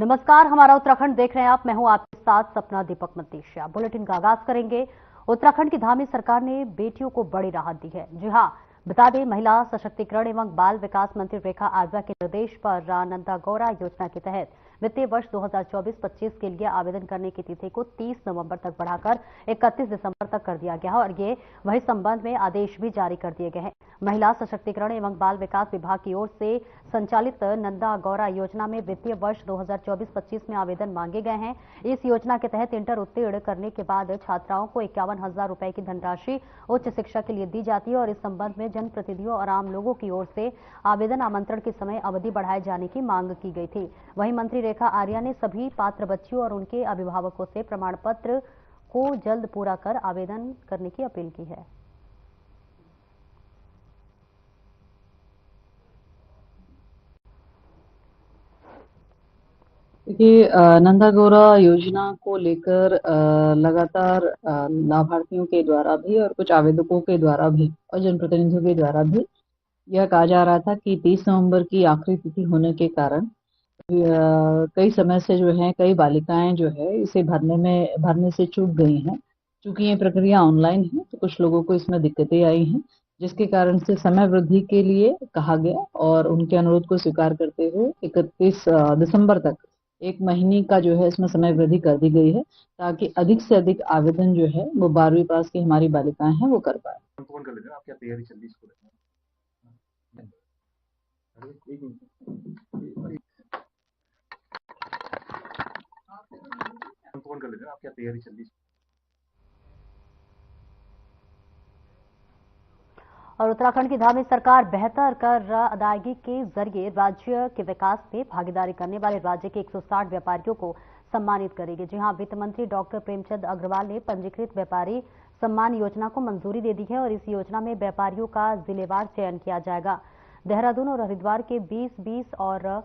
नमस्कार, हमारा उत्तराखंड देख रहे हैं आप। मैं हूं आपके साथ सपना दीपक मतीशिया। बुलेटिन का आगाज करेंगे। उत्तराखंड की धामी सरकार ने बेटियों को बड़ी राहत दी है। जी हां, बता दें, महिला सशक्तिकरण एवं बाल विकास मंत्री रेखा आर्या के निर्देश पर नंदा गौरा योजना के तहत वित्तीय वर्ष 2024-25 के लिए आवेदन करने की तिथि को 30 नवंबर तक बढ़ाकर 31 दिसंबर तक कर दिया गया है और ये वही संबंध में आदेश भी जारी कर दिए गए हैं। महिला सशक्तिकरण एवं बाल विकास विभाग की ओर से संचालित नंदा गौरा योजना में वित्तीय वर्ष 2024-25 में आवेदन मांगे गए हैं। इस योजना के तहत इंटर उत्तीर्ण करने के बाद छात्राओं को 51,000 रुपए की धनराशि उच्च शिक्षा के लिए दी जाती है और इस संबंध में जनप्रतिनिधियों और आम लोगों की ओर से आवेदन आमंत्रण की समय अवधि बढ़ाए जाने की मांग की गई थी। वहीं मंत्री रेखा आर्या ने सभी पात्र बच्चियों और उनके अभिभावकों से प्रमाण पत्र को जल्द पूरा कर आवेदन करने की अपील की है। देखिए, नंदा गौरा योजना को लेकर लगातार लाभार्थियों के द्वारा भी और कुछ आवेदकों के द्वारा भी और जनप्रतिनिधियों के द्वारा भी यह कहा जा रहा था कि 30 नवंबर की आखिरी तिथि होने के कारण कई समय से जो है कई बालिकाएं जो है इसे भरने से चूक गई हैं। चूंकि ये प्रक्रिया ऑनलाइन है तो कुछ लोगों को इसमें दिक्कतें आई हैं, जिसके कारण से समय वृद्धि के लिए कहा गया और उनके अनुरोध को स्वीकार करते हुए 31 दिसंबर तक एक महीने का जो है इसमें समय वृद्धि कर दी गई है, ताकि अधिक से अधिक आवेदन जो है वो 12वीं पास की हमारी बालिकाएं हैं वो कर पाए। कौन कर लेते हैं? आप क्या तैयारी चल रही है? कौन कर लेते हैं? आप क्या तैयारी चल रही है? और उत्तराखंड की धामी सरकार बेहतर कर अदायगी के जरिए राज्य के विकास में भागीदारी करने वाले राज्य के 160 व्यापारियों को सम्मानित करेगी। जी हां, वित्त मंत्री डॉक्टर प्रेमचंद अग्रवाल ने पंजीकृत व्यापारी सम्मान योजना को मंजूरी दे दी है और इस योजना में व्यापारियों का जिलेवार चयन किया जाएगा। देहरादून और हरिद्वार के 20-20 और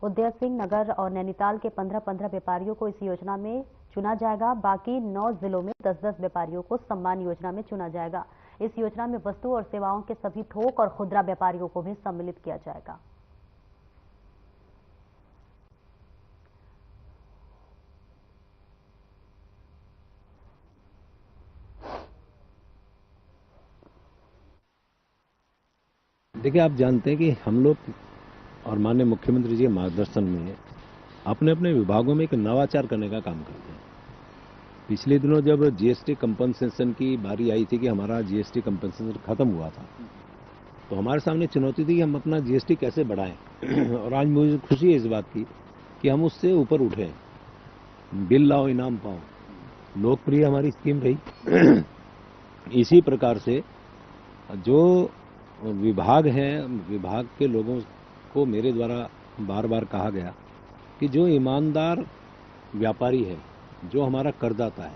उदय सिंह नगर और नैनीताल के 15-15 व्यापारियों को इस योजना में चुना जाएगा। बाकी 9 जिलों में 10-10 व्यापारियों को सम्मान योजना में चुना जाएगा। इस योजना में वस्तु और सेवाओं के सभी थोक और खुदरा व्यापारियों को भी सम्मिलित किया जाएगा। देखिए, आप जानते हैं कि हम लोग और माननीय मुख्यमंत्री जी के मार्गदर्शन में अपने अपने विभागों में एक नवाचार करने का काम करते हैं। पिछले दिनों जब जीएसटी कंपनसेशन की बारी आई थी कि हमारा जीएसटी कंपनसेशन खत्म हुआ था, तो हमारे सामने चुनौती थी कि हम अपना जीएसटी कैसे बढ़ाएं और आज मुझे खुशी है इस बात की कि हम उससे ऊपर उठे। बिल लाओ इनाम पाओ लोकप्रिय हमारी स्कीम रही। इसी प्रकार से जो विभाग हैं, विभाग के लोगों को मेरे द्वारा बार बार कहा गया कि जो ईमानदार व्यापारी है, जो हमारा करदाता है,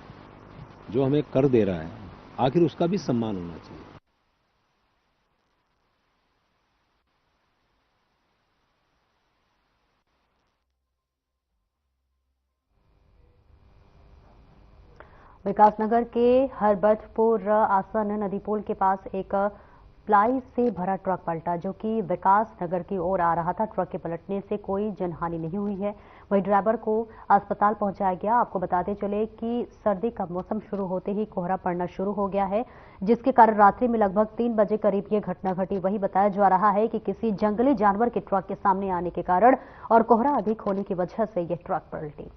जो हमें कर दे रहा है, आखिर उसका भी सम्मान होना चाहिए। विकासनगर के हरबतपुर आसन नदी पुल के पास एक प्लाई से भरा ट्रक पलटा, जो कि विकास नगर की ओर आ रहा था। ट्रक के पलटने से कोई जनहानि नहीं हुई है। वहीं ड्राइवर को अस्पताल पहुंचाया गया। आपको बताते चले कि सर्दी का मौसम शुरू होते ही कोहरा पड़ना शुरू हो गया है, जिसके कारण रात्रि में लगभग 3 बजे करीब ये घटना घटी। वही बताया जा रहा है कि किसी जंगली जानवर के ट्रक के सामने आने के कारण और कोहरा अधिक होने की वजह से यह ट्रक पलटी।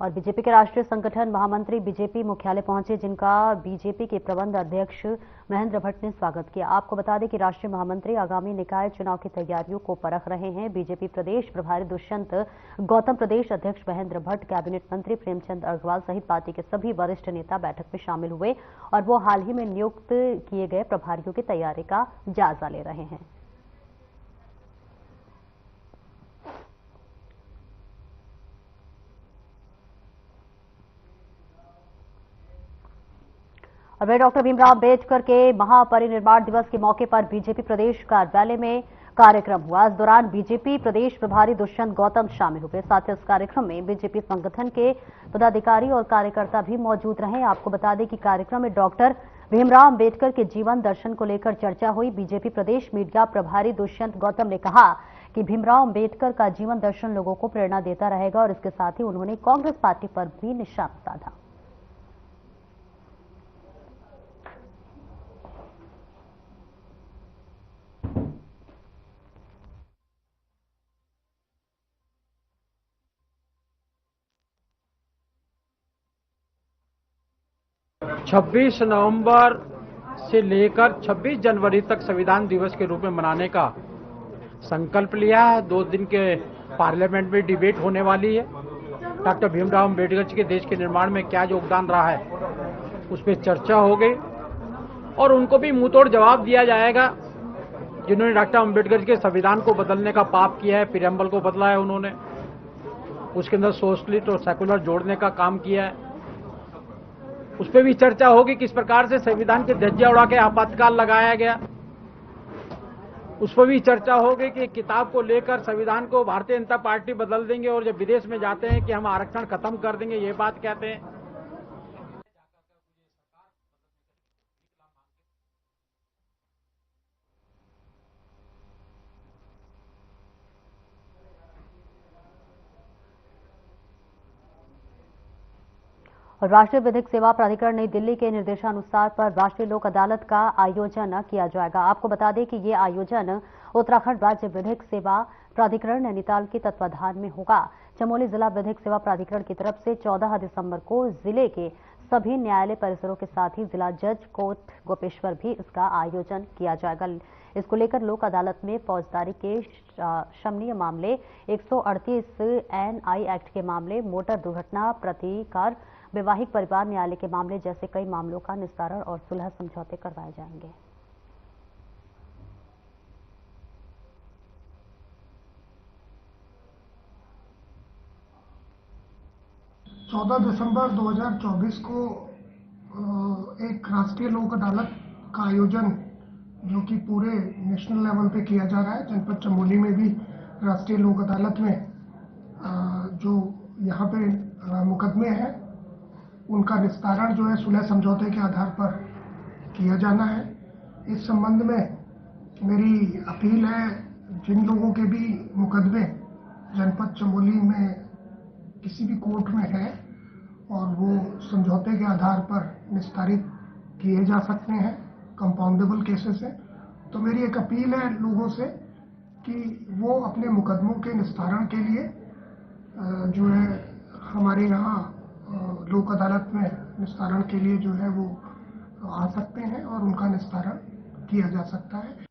और बीजेपी के राष्ट्रीय संगठन महामंत्री बीजेपी मुख्यालय पहुंचे, जिनका बीजेपी के प्रबंध अध्यक्ष महेंद्र भट्ट ने स्वागत किया। आपको बता दें कि राष्ट्रीय महामंत्री आगामी निकाय चुनाव की तैयारियों को परख रहे हैं। बीजेपी प्रदेश प्रभारी दुष्यंत गौतम, प्रदेश अध्यक्ष महेंद्र भट्ट, कैबिनेट मंत्री प्रेमचंद अग्रवाल सहित पार्टी के सभी वरिष्ठ नेता बैठक में शामिल हुए और वो हाल ही में नियुक्त किए गए प्रभारियों की तैयारी का जायजा ले रहे हैं। और वे डॉक्टर भीमराव अम्बेडकर के महापरिनिर्वाण दिवस के मौके पर बीजेपी प्रदेश कार्यालय में कार्यक्रम हुआ। इस दौरान बीजेपी प्रदेश प्रभारी दुष्यंत गौतम शामिल हुए। साथ ही इस कार्यक्रम में बीजेपी संगठन के पदाधिकारी और कार्यकर्ता भी मौजूद रहे। आपको बता दें कि कार्यक्रम में डॉक्टर भीमराव अम्बेडकर के जीवन दर्शन को लेकर चर्चा हुई। बीजेपी प्रदेश मीडिया प्रभारी दुष्यंत गौतम ने कहा कि भीमराव अम्बेडकर का जीवन दर्शन लोगों को प्रेरणा देता रहेगा और इसके साथ ही उन्होंने कांग्रेस पार्टी पर भी निशाना साधा। छब्बीस नवंबर से लेकर 26 जनवरी तक संविधान दिवस के रूप में मनाने का संकल्प लिया है। 2 दिन के पार्लियामेंट में डिबेट होने वाली है। डॉक्टर भीमराव अम्बेडकर जी के देश के निर्माण में क्या योगदान रहा है उस पर चर्चा हो गई और उनको भी मुंहतोड़ जवाब दिया जाएगा। जिन्होंने डॉक्टर अम्बेडकर जी के संविधान को बदलने का पाप किया है, प्रीएम्बल को बदला है उन्होंने, उसके अंदर सोशलिस्ट और सेकुलर जोड़ने का काम किया है, उस पर भी चर्चा होगी। किस प्रकार से संविधान के धज्जियां उड़ा के आपातकाल लगाया गया, उस पर भी चर्चा होगी कि किताब को लेकर संविधान को भारतीय जनता पार्टी बदल देंगे और जब विदेश में जाते हैं कि हम आरक्षण खत्म कर देंगे, ये बात कहते हैं। और राष्ट्रीय विधिक सेवा प्राधिकरण नई दिल्ली के निर्देशानुसार पर राष्ट्रीय लोक अदालत का आयोजन किया जाएगा। आपको बता दें कि ये आयोजन उत्तराखंड राज्य विधिक सेवा प्राधिकरण नैनीताल के तत्वाधान में होगा। चमोली जिला विधिक सेवा प्राधिकरण की तरफ से 14 दिसंबर को जिले के सभी न्यायालय परिसरों के साथ ही जिला जज कोर्ट गोपेश्वर भी इसका आयोजन किया जाएगा। इसको लेकर लोक अदालत में फौजदारी के शमनीय मामले, 138 एनआई एक्ट के मामले, मोटर दुर्घटना प्रतिकार, वैवाहिक परिवार न्यायालय के मामले जैसे कई मामलों का निस्तारण और सुलह समझौते करवाए जाएंगे। चौदह दिसंबर 2024 को एक राष्ट्रीय लोक अदालत का आयोजन जो कि पूरे नेशनल लेवल पे किया जा रहा है। जनपद चमोली में भी राष्ट्रीय लोक अदालत में जो यहाँ पे मुकदमे हैं उनका निस्तारण जो है सुलह समझौते के आधार पर किया जाना है। इस संबंध में मेरी अपील है, जिन लोगों के भी मुकदमे जनपद चमोली में किसी भी कोर्ट में है और वो समझौते के आधार पर निस्तारित किए जा सकते हैं, कंपाउंडेबल केसेस है, तो मेरी एक अपील है लोगों से कि वो अपने मुकदमों के निस्तारण के लिए जो है हमारे यहाँ लोक अदालत में निस्तारण के लिए जो है वो आ सकते हैं और उनका निस्तारण किया जा सकता है।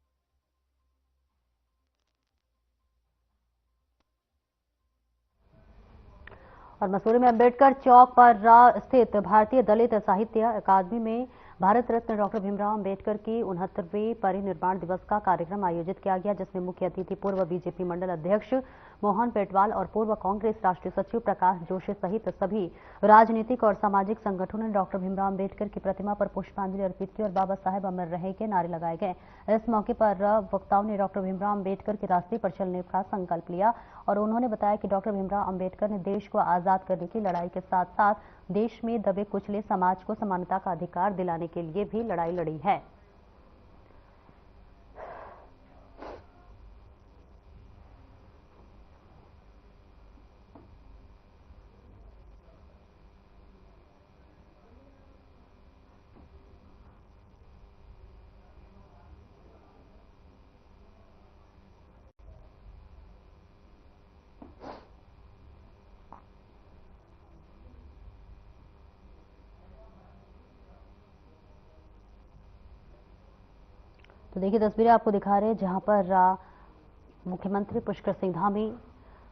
और मसूरी में अंबेडकर चौक पर स्थित भारतीय दलित साहित्य अकादमी में भारत रत्न डॉक्टर भीमराव अम्बेडकर की 69वें परिनिर्वाण दिवस का कार्यक्रम आयोजित किया गया, जिसमें मुख्य अतिथि पूर्व बीजेपी मंडल अध्यक्ष मोहन पेटवाल और पूर्व कांग्रेस राष्ट्रीय सचिव प्रकाश जोशी सहित सभी राजनीतिक और सामाजिक संगठनों ने डॉक्टर भीमराव अम्बेडकर की प्रतिमा पर पुष्पांजलि अर्पित की और बाबा साहेब अमर रहे के नारे लगाए गए। इस मौके पर वक्ताओं ने डॉक्टर भीमराव अम्बेडकर की रास्ते पर चलने का संकल्प लिया और उन्होंने बताया कि डॉक्टर भीमराव अम्बेडकर ने देश को आजाद करने की लड़ाई के साथ साथ देश में दबे कुचले समाज को समानता का अधिकार दिलाने के लिए भी लड़ाई लड़ी है। तो देखिए तस्वीरें आपको दिखा रहे हैं जहां पर मुख्यमंत्री पुष्कर सिंह धामी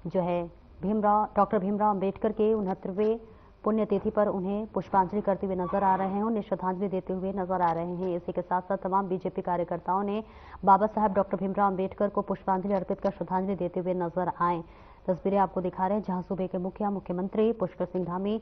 जो है डॉक्टर भीमराव अम्बेडकर के 69वें पुण्यतिथि पर उन्हें पुष्पांजलि करते हुए नजर आ रहे हैं, उन्हें श्रद्धांजलि देते हुए नजर आ रहे हैं। इसी के साथ साथ तमाम बीजेपी कार्यकर्ताओं ने बाबा साहेब डॉक्टर भीमराव अम्बेडकर को पुष्पांजलि अर्पित कर श्रद्धांजलि देते हुए नजर आए। तस्वीरें आपको दिखा रहे हैं जहां सूबे के मुखिया मुख्यमंत्री पुष्कर सिंह धामी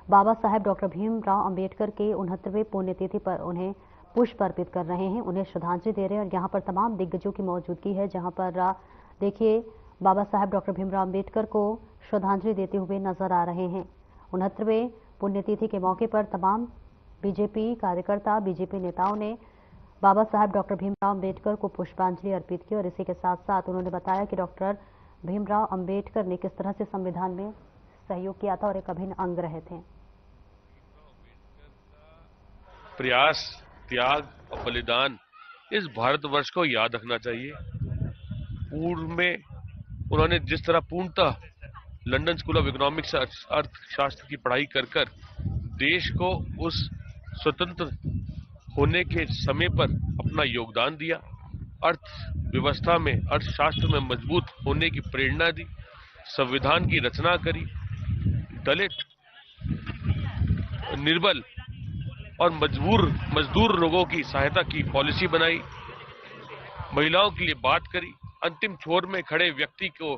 बाबा साहेब डॉक्टर भीमराव अंबेडकर के 69वें पुण्यतिथि पर उन्हें पुष्प अर्पित कर रहे हैं, उन्हें श्रद्धांजलि दे रहे हैं। और यहाँ पर तमाम दिग्गजों की मौजूदगी है, जहाँ पर देखिए बाबा साहेब डॉक्टर भीमराव अंबेडकर को श्रद्धांजलि देते हुए नजर आ रहे हैं। 69वें पुण्यतिथि के मौके पर तमाम बीजेपी कार्यकर्ता, बीजेपी नेताओं ने बाबा साहेब डॉक्टर भीमराव अंबेडकर को पुष्पांजलि अर्पित की। और इसी के साथ साथ उन्होंने बताया कि डॉक्टर भीमराव अंबेडकर ने किस तरह से संविधान में सहयोग किया था और एक अभिन्न अंग रहे थे। प्रयास, त्याग और बलिदान इस भारतवर्ष को याद रखना चाहिए। पूर्व में उन्होंने जिस तरह पूर्णतः लंदन स्कूल ऑफ इकोनॉमिक्स अर्थशास्त्र की पढ़ाई कर देश को उस स्वतंत्र होने के समय पर अपना योगदान दिया, अर्थव्यवस्था में, अर्थशास्त्र में मजबूत होने की प्रेरणा दी, संविधान की रचना करी, दलित, निर्बल और मजदूर लोगों की सहायता की पॉलिसी बनाई, महिलाओं के लिए बात करी, अंतिम छोर में खड़े व्यक्ति को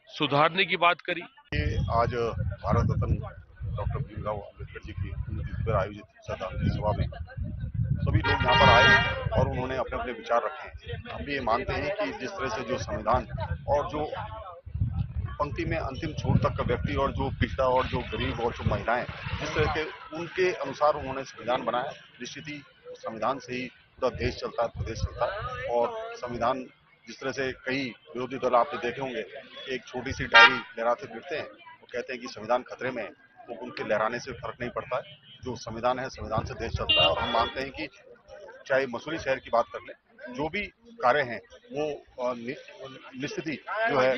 सुधारने की बात करी। आज भारत रत्न डॉक्टर भीमराव अंबेडकर जी की पुण्यतिथि पर आयोजित श्रद्धांजलि सभा में सभी लोग यहाँ पर आए और उन्होंने अपने अपने विचार रखे। हम भी ये मानते हैं कि जिस तरह से जो संविधान और जो पंक्ति में अंतिम छोर तक का व्यक्ति और जो पिछड़ा और जो गरीब और जो महिलाएं, जिस तरह के उनके अनुसार उन्होंने संविधान बनाया, निश्चित ही संविधान से ही पूरा देश चलता है, प्रदेश चलता है। और संविधान जिस तरह से कई विरोधी दल आपने देखे होंगे, एक छोटी सी डायरी लहराते फिरते हैं, वो कहते हैं कि संविधान खतरे में है, तो उनके लहराने से फर्क नहीं पड़ता है। जो संविधान है, संविधान से देश चलता है। और हम मानते हैं कि चाहे मसूरी शहर की बात कर लें, जो भी कार्य हैं वो निश्चित ही जो है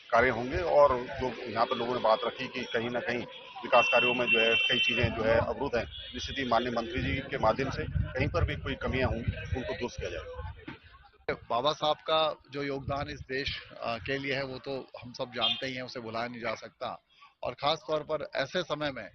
कार्य होंगे। और जो यहाँ पर लोगों ने बात रखी कि कहीं ना कहीं विकास कार्यों में जो है कई चीजें जो है अवरुद्ध हैं, निश्चित ही माननीय मंत्री जी के माध्यम से कहीं पर भी कोई कमियां होंगी उनको दुरुस्त किया जाएगा। बाबा साहब का जो योगदान इस देश के लिए है वो तो हम सब जानते ही हैं, उसे भुलाया नहीं जा सकता। और खास तौर पर ऐसे समय में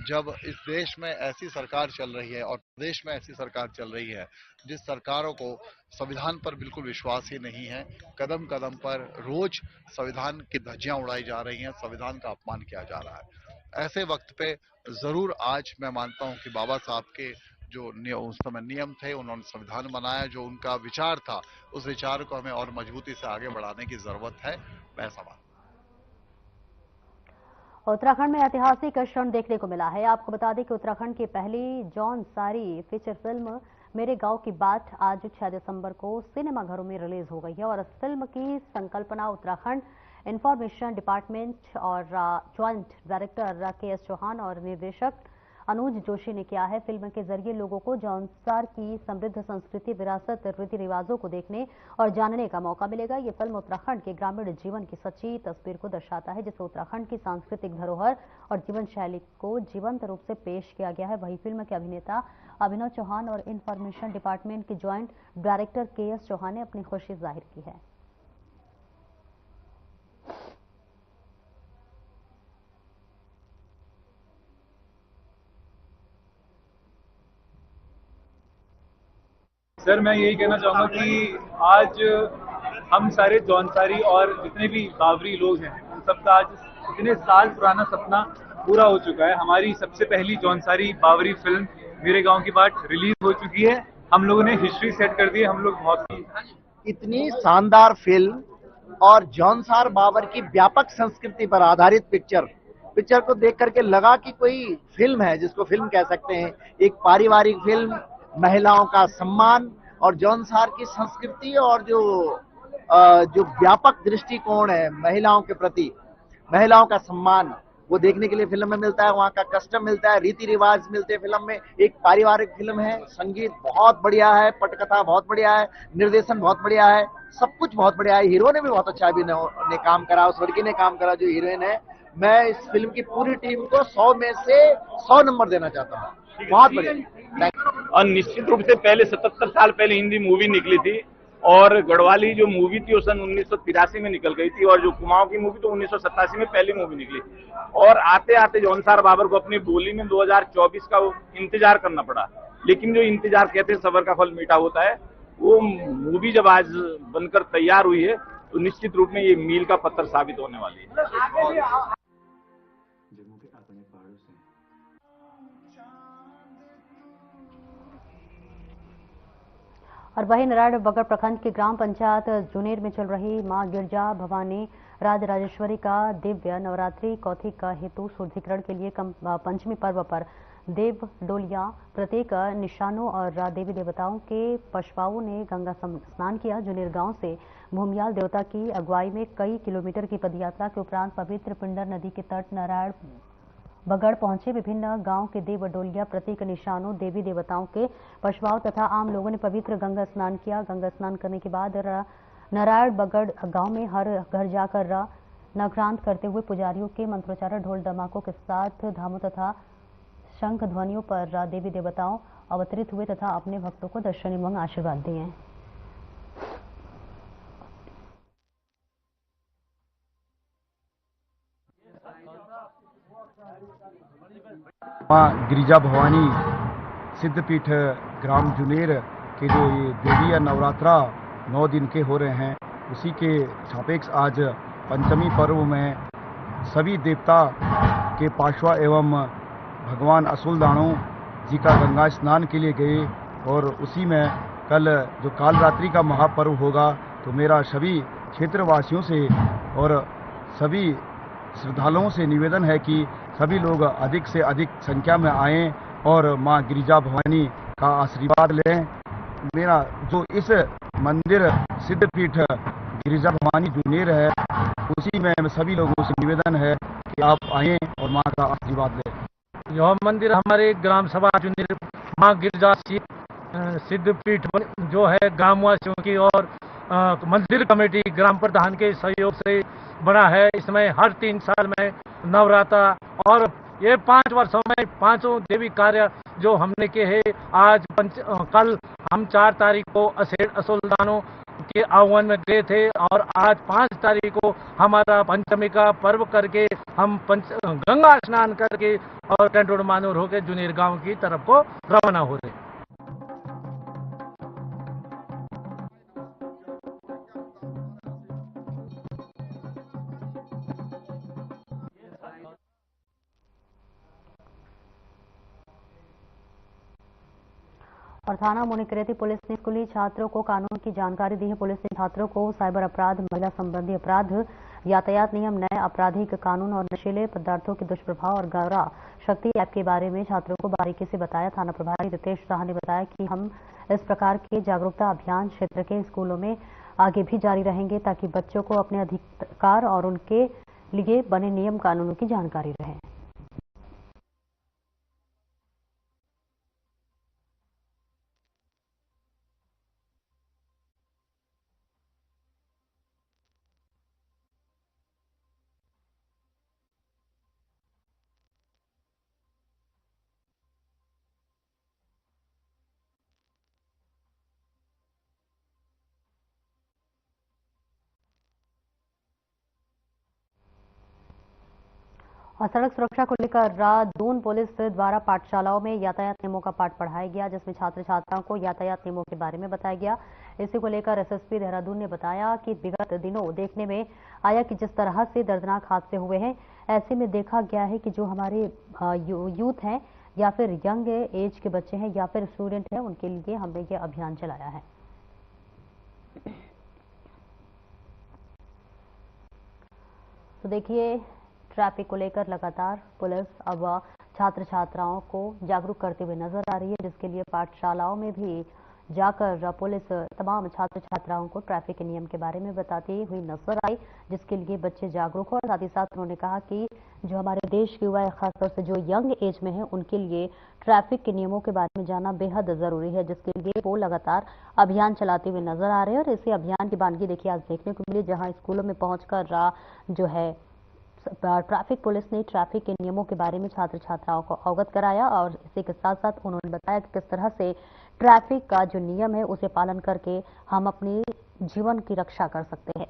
जब इस देश में ऐसी सरकार चल रही है और प्रदेश में ऐसी सरकार चल रही है जिस सरकारों को संविधान पर बिल्कुल विश्वास ही नहीं है, कदम कदम पर रोज संविधान की धज्जियां उड़ाई जा रही हैं, संविधान का अपमान किया जा रहा है। ऐसे वक्त पे जरूर आज मैं मानता हूं कि बाबा साहब के जो उस समय नियम थे, उन्होंने संविधान बनाया, जो उनका विचार था, उस विचार को हमें और मजबूती से आगे बढ़ाने की जरूरत है। मैं समझता उत्तराखंड में ऐतिहासिक क्षण देखने को मिला है। आपको बता दें कि उत्तराखंड की पहली जौनसारी फीचर फिल्म मेरे गांव की बात आज 6 दिसंबर को सिनेमाघरों में रिलीज हो गई है। और इस फिल्म की संकल्पना उत्तराखंड इंफॉर्मेशन डिपार्टमेंट और ज्वाइंट डायरेक्टर के.एस. चौहान और निर्देशक अनुज जोशी ने किया है। फिल्म के जरिए लोगों को जौनसार की समृद्ध संस्कृति, विरासत, रीति रिवाजों को देखने और जानने का मौका मिलेगा। ये फिल्म उत्तराखंड के ग्रामीण जीवन की सच्ची तस्वीर को दर्शाता है, जिसमें उत्तराखंड की सांस्कृतिक धरोहर और जीवन शैली को जीवंत रूप से पेश किया गया है। वहीं फिल्म के अभिनेता अभिनव चौहान और इंफॉर्मेशन डिपार्टमेंट के ज्वाइंट डायरेक्टर के.एस. चौहान ने अपनी खुशी जाहिर की है। सर, मैं यही कहना चाहूँगा कि आज हम सारे जौनसारी और जितने भी बावरी लोग हैं, उन सबका आज इतने साल पुराना सपना पूरा हो चुका है। हमारी सबसे पहली जौनसारी बावरी फिल्म मेरे गांव की बात रिलीज हो चुकी है। हम लोगों ने हिस्ट्री सेट कर दी है। हम लोग बहुत ही इतनी शानदार फिल्म और जौनसार बाबर की व्यापक संस्कृति पर आधारित पिक्चर को देख करके लगा कि कोई फिल्म है, जिसको फिल्म कह सकते हैं। एक पारिवारिक फिल्म, महिलाओं का सम्मान और जौनसार की संस्कृति और जो व्यापक दृष्टिकोण है महिलाओं के प्रति, महिलाओं का सम्मान, वो देखने के लिए फिल्म में मिलता है। वहाँ का कस्टम मिलता है, रीति रिवाज मिलते हैं फिल्म में। एक पारिवारिक फिल्म है, संगीत बहुत बढ़िया है, पटकथा बहुत बढ़िया है, निर्देशन बहुत बढ़िया है, सब कुछ बहुत बढ़िया है। हीरो ने भी बहुत अच्छा अभिनय काम करा, उस लड़की ने काम करा जो हीरोइन है। मैं इस फिल्म की पूरी टीम को 100 में से 100 नंबर देना चाहता हूँ। बहुत बढ़िया। और निश्चित रूप से पहले 77 साल पहले हिंदी मूवी निकली थी और गढ़वाली जो मूवी थी वो सन 1983 में निकल गई थी और जो कुमाऊं की मूवी तो 1987 में पहली मूवी निकली। और आते आते जौनसार बाबर को अपनी बोली में 2024 का इंतजार करना पड़ा। लेकिन जो इंतजार कहते हैं सबर का फल मीठा होता है, वो मूवी जब आज बनकर तैयार हुई है तो निश्चित रूप में ये मील का पत्थर साबित होने वाली है। जम्मू के अपने पहाड़ों से और वहीं नारायण बगड़ प्रखंड की ग्राम पंचायत जुनेर में चल रही मां गिरजा भवानी राजराजेश्वरी का दिव्य नवरात्रि कौथिक का हेतु शुद्धिकरण के लिए पंचमी पर्व पर देव डोलियां प्रत्येक निशानों और देवी देवताओं के पशुओं ने गंगा स्नान किया। जुनेर गांव से भूमियाल देवता की अगुवाई में कई किलोमीटर की पदयात्रा के उपरांत पवित्र पिंडर नदी के तट नारायण बगड़ पहुंचे। विभिन्न गांव के देव डोलिया प्रतीक निशानों देवी देवताओं के पशुओं तथा आम लोगों ने पवित्र गंगा स्नान किया। गंगा स्नान करने के बाद नारायण बगड़ गांव में हर घर जाकर नवरात्र करते हुए पुजारियों के मंत्रोच्चारण ढोल धमाकों के साथ धामों तथा शंख ध्वनियों पर देवी देवताओं अवतरित हुए तथा अपने भक्तों को दर्शन एवं आशीर्वाद दिए। मां गिरिजा भवानी सिद्धपीठ ग्राम जुनेर के जो ये देवी नवरात्रा 9 दिन के हो रहे हैं, उसी के सापेक्ष आज पंचमी पर्व में सभी देवता के पार्श्वा एवं भगवान असुलदानों जी का गंगा स्नान के लिए गए और उसी में कल जो कालरात्रि का महापर्व होगा, तो मेरा सभी क्षेत्रवासियों से और सभी श्रद्धालुओं से निवेदन है कि सभी लोग अधिक से अधिक संख्या में आएं और मां गिरिजा भवानी का आशीर्वाद लें। मेरा जो इस मंदिर सिद्धपीठ गिरिजा भवानी जुनेर है, उसी में सभी लोगों से निवेदन है कि आप आएं और मां का आशीर्वाद लें। यह मंदिर हमारे ग्राम सभा जुनेर मां गिरजा सिद्धपीठ जो है ग्रामवासियों की और मंदिर कमेटी ग्राम प्रधान के सहयोग से बना है। इसमें हर 3 साल में नवरात्रा और ये 5 वर्षों में 5 देवी कार्य जो हमने किए हैं। आज कल हम 4 तारीख को असेड़ असुलदानों के आह्वान में गए थे और आज 5 तारीख को हमारा पंचमी का पर्व करके हम गंगा स्नान करके और टेंटोड़ मानूर होकर जुनेर गांव की तरफ को रवाना हो रहे। और थाना मोनिकरेती पुलिस ने स्कूली छात्रों को कानून की जानकारी दी है। पुलिस ने छात्रों को साइबर अपराध, महिला संबंधी अपराध, यातायात नियम, नए आपराधिक कानून और नशीले पदार्थों के दुष्प्रभाव और गौरा शक्ति ऐप के बारे में छात्रों को बारीकी से बताया। थाना प्रभारी रितेश शाह ने बताया कि हम इस प्रकार के जागरूकता अभियान क्षेत्र के स्कूलों में आगे भी जारी रहेंगे ताकि बच्चों को अपने अधिकार और उनके लिए बने नियम कानूनों की जानकारी रहे। और सड़क सुरक्षा को लेकर दून पुलिस द्वारा पाठशालाओं में यातायात नियमों का पाठ पढ़ाया गया, जिसमें छात्र छात्राओं को यातायात नियमों के बारे में बताया गया। इसी को लेकर एसएसपी देहरादून ने बताया कि विगत दिनों देखने में आया कि जिस तरह से दर्दनाक हादसे हुए हैं, ऐसे में देखा गया है कि जो हमारे यूथ हैं या फिर यंग एज के बच्चे हैं या फिर स्टूडेंट हैं, उनके लिए हमने ये अभियान चलाया है। तो देखिए, ट्रैफिक को लेकर लगातार पुलिस अब छात्र छात्राओं को जागरूक करते हुए नजर आ रही है, जिसके लिए पाठशालाओं में भी जाकर पुलिस तमाम छात्र छात्राओं को ट्रैफिक के नियम के बारे में बताती हुई नजर आई, जिसके लिए बच्चे जागरूक हो। साथ ही साथ उन्होंने कहा कि जो हमारे देश के युवा है, खासतौर से जो यंग एज में है, उनके लिए ट्रैफिक के नियमों के बारे में जानना बेहद जरूरी है, जिसके लिए वो लगातार अभियान चलाते हुए नजर आ रहे हैं। और इसी अभियान की बानगी देखिए आज देखने को मिली, जहाँ स्कूलों में पहुंचकर जो है ट्रैफिक पुलिस ने ट्रैफिक के नियमों के बारे में छात्र छात्राओं को अवगत कराया और इसी के साथ साथ उन्होंने बताया कि किस तरह से ट्रैफिक का जो नियम है उसे पालन करके हम अपने जीवन की रक्षा कर सकते हैं।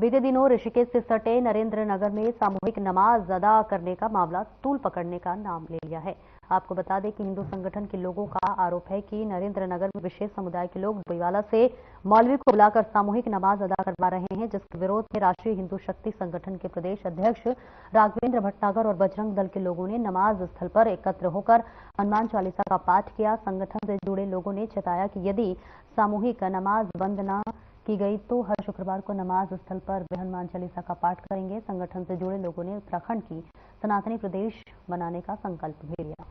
बीते दिनों ऋषिकेश से सटे नरेंद्र नगर में सामूहिक नमाज अदा करने का मामला तूल पकड़ने का नाम ले लिया है। आपको बता दें कि हिंदू संगठन के लोगों का आरोप है कि नरेंद्र नगर में विशेष समुदाय के लोग डोईवाला से मौलवी को बुलाकर सामूहिक नमाज अदा करवा रहे हैं, जिसके विरोध में राष्ट्रीय हिंदू शक्ति संगठन के प्रदेश अध्यक्ष राघवेंद्र भटनागर और बजरंग दल के लोगों ने नमाज स्थल पर एकत्र होकर हनुमान चालीसा का पाठ किया। संगठन से जुड़े लोगों ने चेताया कि यदि सामूहिक नमाज बंद न की गई तो हर शुक्रवार को नमाज स्थल पर वे हनुमान चालीसा का पाठ करेंगे। संगठन से जुड़े लोगों ने उत्तराखंड की सनातनी प्रदेश बनाने का संकल्प भी लिया।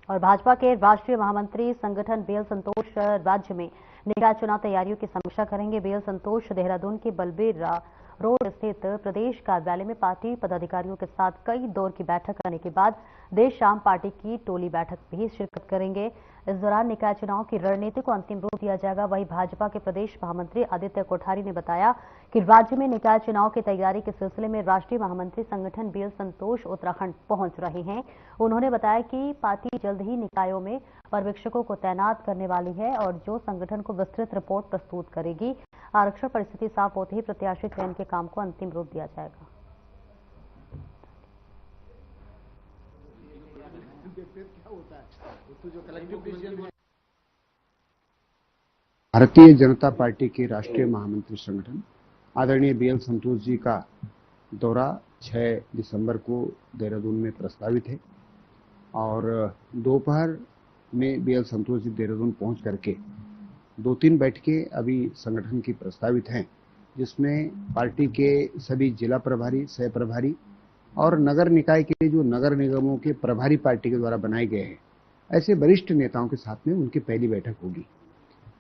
और भाजपा के राष्ट्रीय महामंत्री संगठन बीएल संतोष राज्य में निकाय चुनाव तैयारियों की समीक्षा करेंगे। बीएल संतोष देहरादून के बलबीर रोड स्थित प्रदेश कार्यालय में पार्टी पदाधिकारियों के साथ कई दौर की बैठक करने के बाद देर शाम पार्टी की टोली बैठक भी शिरकत करेंगे। इस दौरान निकाय चुनाव की रणनीति को अंतिम रूप दिया जाएगा। वहीं भाजपा के प्रदेश महामंत्री आदित्य कोठारी ने बताया कि राज्य में निकाय चुनाव की तैयारी के सिलसिले में राष्ट्रीय महामंत्री संगठन बीएल संतोष उत्तराखंड पहुंच रहे हैं। उन्होंने बताया कि पार्टी जल्द ही निकायों में पर्यवेक्षकों को तैनात करने वाली है और जो संगठन को विस्तृत रिपोर्ट प्रस्तुत करेगी। आरक्षण परिस्थिति साफ होते ही प्रत्याशी चयन के काम को अंतिम रूप दिया जाएगा। भारतीय जनता पार्टी के राष्ट्रीय महामंत्री संगठन आदरणीय बीएल संतोष जी का दौरा 6 दिसंबर को देहरादून में प्रस्तावित है और दोपहर में बीएल संतोष जी देहरादून पहुंच करके 2-3 बैठकें अभी संगठन की प्रस्तावित हैं, जिसमें पार्टी के सभी जिला प्रभारी, सह प्रभारी और नगर निकाय के जो नगर निगमों के प्रभारी पार्टी के द्वारा बनाए गए हैं, ऐसे वरिष्ठ नेताओं के साथ में उनकी पहली बैठक होगी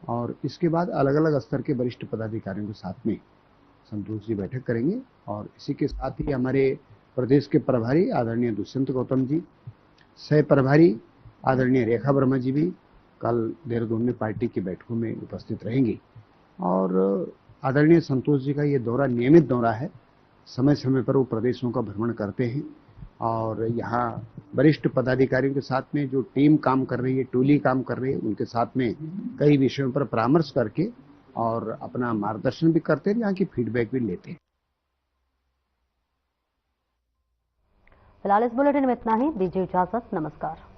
और इसके बाद अलग अलग स्तर के वरिष्ठ पदाधिकारियों के साथ में संतोष जी बैठक करेंगे। और इसी के साथ ही हमारे प्रदेश के प्रभारी आदरणीय दुष्यंत गौतम जी, सह प्रभारी आदरणीय रेखा वर्मा जी भी कल देहरादून में पार्टी की बैठकों में उपस्थित रहेंगी। और आदरणीय संतोष जी का ये दौरा नियमित दौरा है, समय समय पर वो प्रदेशों का भ्रमण करते हैं और यहाँ वरिष्ठ पदाधिकारियों के साथ में जो टीम काम कर रही है, टोली काम कर रही है, उनके साथ में कई विषयों पर परामर्श करके और अपना मार्गदर्शन भी करते हैं, यहाँ की फीडबैक भी लेते हैं। फिलहाल इस बुलेटिन में इतना ही। दीजिए इजाजत। नमस्कार।